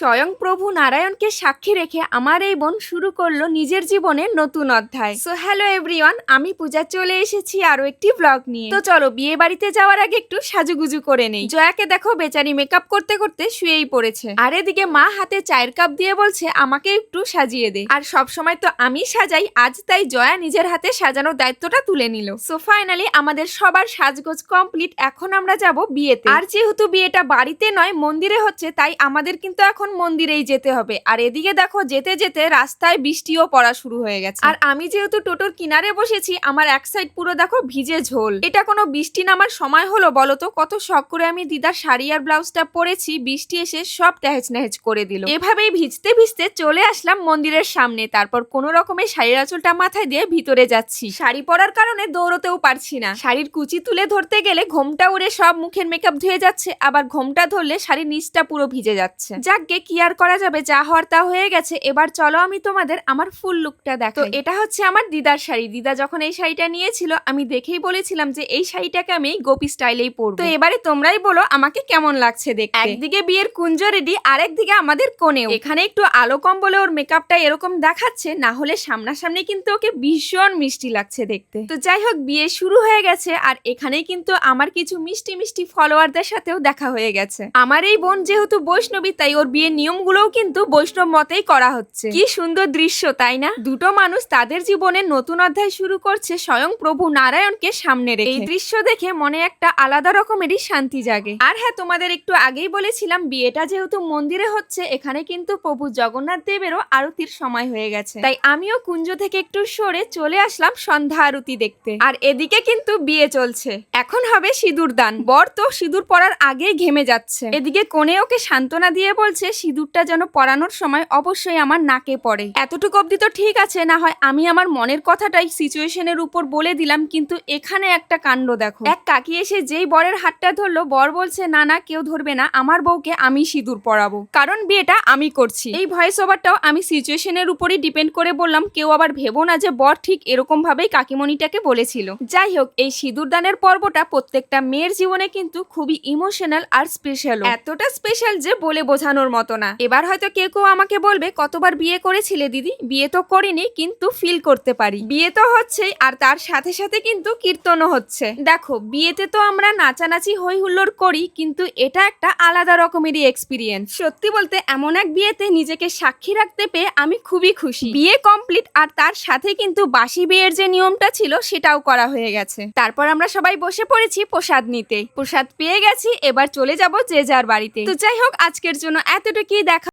স্বয়ং প্রভু নারায়ণকে সাক্ষী রেখে আমার এই বোন শুরু করলো নিজের জীবনের নতুন অধ্যায়। সো হ্যালো এভরিওয়ান, আমি পূজা চলে এসেছি আরো একটি ব্লগ নিয়ে। তো চলো বিয়ে বাড়িতে যাওয়ার আগে একটু সাজুগুজু করে নেই। জয়াকে দেখো বেচারি মেকআপ করতে করতে শুয়েই পড়েছে, আর এদিকে মা হাতে চায়ের কাপ দিয়ে বলছে আমাকে একটু সাজিয়ে দে। আর সব সময় তো আমি সাজাই, আজ তাই জয়া নিজের হাতে সাজানোর দায়িত্বটা তুলে নিল। সো ফাইনালি আমাদের সবার সাজগোজ কমপ্লিট। এখন আমরা যাব বিয়েতে। আর যেহেতু বিয়েটা বাড়িতে নয় মন্দিরে হচ্ছে, তাই আমাদের কিন্তু এখন মন্দিরেই যেতে হবে। আর এদিকে দেখো যেতে যেতে রাস্তায় বৃষ্টিও পড়া শুরু হয়ে গেছে। আর আমি যেহেতু টোটোর কিনারে বসেছি, আমার এক সাইড পুরো দেখো ভিজে ঝোল। এটা কোনো বৃষ্টি নামার সময় হলো বলো তো? কত শখ করে আমি দিদার শাড়ি আর ব্লাউজটা পরেছি, বৃষ্টি এসে সব তেহেজ নেহেজ করে দিল। এভাবেই ভিজতে ভিজতে চলে আসলাম মন্দিরের সামনে। তারপর কোন রকমের শাড়ির আঁচলটা মাথায় দিয়ে ভিতরে যাচ্ছি। শাড়ি পরার কারণে দৌড়তেও পারছি না। শাড়ির কুচি তুলে ধরতে গেলে ঘোমটা উড়ে সব মুখের মেকআপ ধুয়ে যাচ্ছে, আবার ঘোমটা ধরলে শাড়ির নিচটা পুরো ভিজে যাচ্ছে। যাকগে কি আর করা যাবে, যা হওয়ার তা হয়ে গেছে। এবার চলো আমি তোমাদের আমার ফুল লুকটা দেখো। তো এটা হচ্ছে আমার দিদার শাড়ি। দিদা যখন এই শাড়িটা নিয়েছিল আমি দেখেই বলেছিলাম যে এই শাড়িটাকে আমি গোপী স্টাইলেই পরবো। তো এবারে তোমরাই বলো আমাকে কেমন লাগছে দেখতে। একদিকে বিয়ের কুঞ্জ রেডি, আরেকদিকে আমাদের কোণেও। এখানে একটু আলো কম বলে ওর মেকআপটা এরকম দেখাচ্ছে, না হলে সামনাসামনি কিন্তু ওকে ভীষণ মিষ্টি লাগছে দেখতে। তো যাই হোক বিয়ে শুরু হয়ে গেছে, আর এখানেই কিন্তু আমার কিছু মিষ্টি মিষ্টি ফলোয়ারদের সাথেও দেখা হয়ে গেছে। আমার এই বোন যেহেতু বৈষ্ণবী, তাই ওর বিয়ের নিয়মগুলোও কিন্তু বৈষ্ণব মতেই করা হচ্ছে। কি সুন্দর দৃশ্য তাই না? দুটো মানুষ তাদের জীবনের নতুন অধ্যায় শুরু করছে স্বয়ং প্রভু নারায়ণকে সামনে রেখে। এই দৃশ্য দেখে মনে একটা আলাদা রকমেরই শান্তি জাগে। আর হ্যাঁ, তোমাদের একটু আগেই বলেছিলাম বিয়েটা যেহেতু মন্দিরে হচ্ছে, এখানে কিন্তু প্রভু জগন্নাথ দেবেরও আরতির সময় হয়ে গেছে। তাই আমিও কুঞ্জ থেকে একটু সরে চলে আসলাম সন্ধ্যা আরতি দেখতে। আর এদিকে কিন্তু বিয়ে চলছে, এখন হবে সিঁদুর দান। বর তো সিঁদুর পরার আগেই ঘেমে যাচ্ছে। এদিকে কোণে ওকে সান্ত্বনা দিয়ে বলছে সিঁদুরটা যেন পরানোর সময় অবশ্যই আমার নাকে পড়ে। এতটুকু অব্দি তো ঠিক আছে, না হয় আমি আমার মনের কথাটাই সিচুয়েশনের উপর বলে দিলাম। কিন্তু এখানে একটা কাণ্ড দেখো। এক কাকি এসে যেই বরের হাতটা ধরলো, বর বলছে না না কেউ ধরবে না, আমার বউকে আমি সিঁদুর পরাবো, কারণ বিয়েটা আমি করছি। এই ভয়েস ওভারটাও আমি সিচুয়েশনের উপরই ডিপেন্ড করে বললাম, কেউ আবার ভেবো না যে বর ঠিক এরকম ভাবেই কাকিমণিটাকে বলেছিল। যাই হোক, এই সিঁদুর দানের পর্বটা প্রত্যেকটা মেয়ের জীবনে কিন্তু খুবই ইমোশনাল আর স্পেশাল। এতটা স্পেশাল যে বলে বোঝানোর মতো না। এবার হয়তো কেউ কেউ আমাকে বলবে কতবার বিয়ে করেছিলে দিদি? বিয়ে তো করিনি, কিন্তু ফিল করতে পারি। বিয়ে তো হচ্ছেই, আর তার সাথে সাথে কিন্তু কীর্তনও হচ্ছে। দেখো বিয়েতে তো আমরা নাচানাচি হই হুল্লোড় করি, কিন্তু এটা একটা আলাদা রকমেরই এক্সপিরিয়েন্স। সত্যি বলতে এমন এক বিয়েতে নিজেকে সাক্ষী রাখতে পেয়ে আমি খুবই খুশি। বিয়ে কমপ্লিট, আর তার সাথে কিন্তু বাসি বিয়ের যে নিয়মটা ছিল সেটাও করা হয়ে গেছে। তারপর আমরা সবাই বসে পড়েছি প্রসাদ নিতে। প্রসাদ পেয়ে গেছি, এবার চলে যাব যে যার বাড়িতে। তো যাই হোক, আজকের জন্য এতটুকুই। দেখা